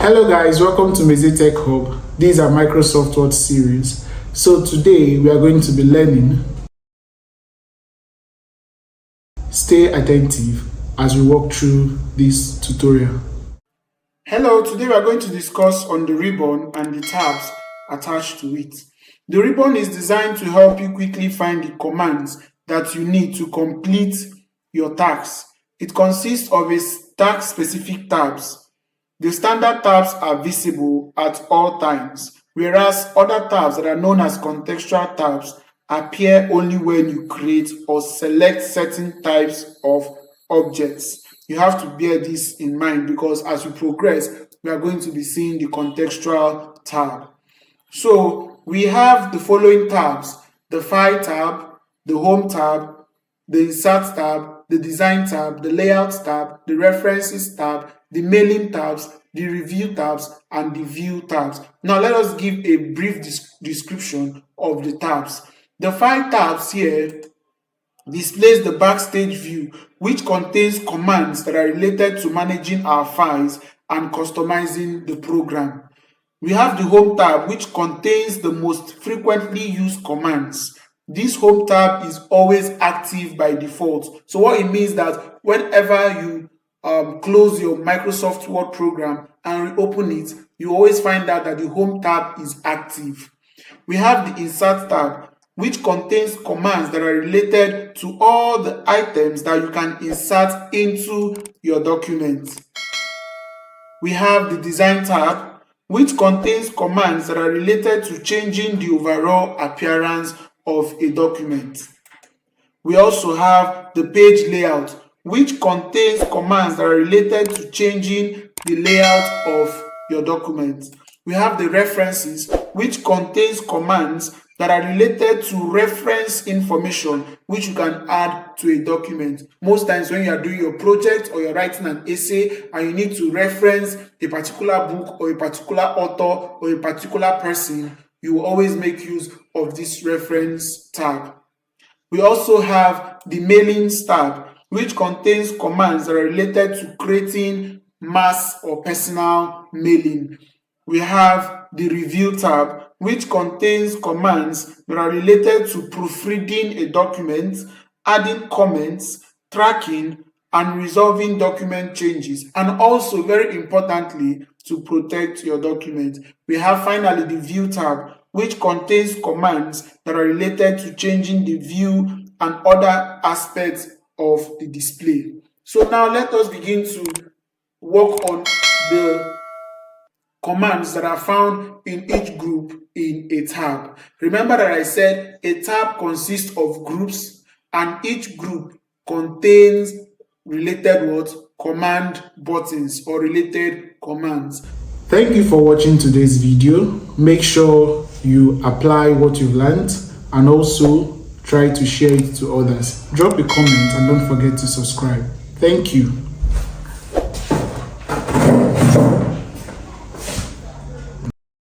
Hello guys, welcome to Meze Tech Hub. These are Microsoft Word series. So today we are going to be learning. Stay attentive as we walk through this tutorial. Hello, today we are going to discuss on the ribbon and the tabs attached to it. The ribbon is designed to help you quickly find the commands that you need to complete your tasks. It consists of a task-specific tabs. The standard tabs are visible at all times, whereas other tabs that are known as contextual tabs appear only when you create or select certain types of objects. You have to bear this in mind because as we progress, we are going to be seeing the contextual tab. So we have the following tabs: the File tab, the Home tab, the Insert tab, the Design tab, the Layout tab, the References tab, the Mailing tabs, the Review tabs, and the View tabs. Now let us give a brief description of the tabs. The File tabs here displays the backstage view, which contains commands that are related to managing our files and customizing the program. We have the Home tab, which contains the most frequently used commands. This Home tab is always active by default. So what it means that whenever you close your Microsoft Word program and reopen it, you always find out that the Home tab is active. We have the Insert tab, which contains commands that are related to all the items that you can insert into your document. We have the Design tab, which contains commands that are related to changing the overall appearance of a document. We also have the Page layout, which contains commands that are related to changing the layout of your document. We have the References, which contains commands that are related to reference information which you can add to a document. Most times when you are doing your project or you're writing an essay and you need to reference a particular book or a particular author or a particular person, you will always make use of this Reference tab. We also have the Mailings tab, which contains commands that are related to creating mass or personal mailing. We have the Review tab, which contains commands that are related to proofreading a document, adding comments, tracking, and resolving document changes, and also very importantly, to protect your document. We have finally the View tab, which contains commands that are related to changing the view and other aspects of the display. So now let us begin to work on the commands that are found in each group in a tab. Remember that I said a tab consists of groups and each group contains related what? Command buttons or related commands. Thank you for watching today's video. Make sure you apply what you've learned and also try to share it to others. Drop a comment and don't forget to subscribe. Thank you.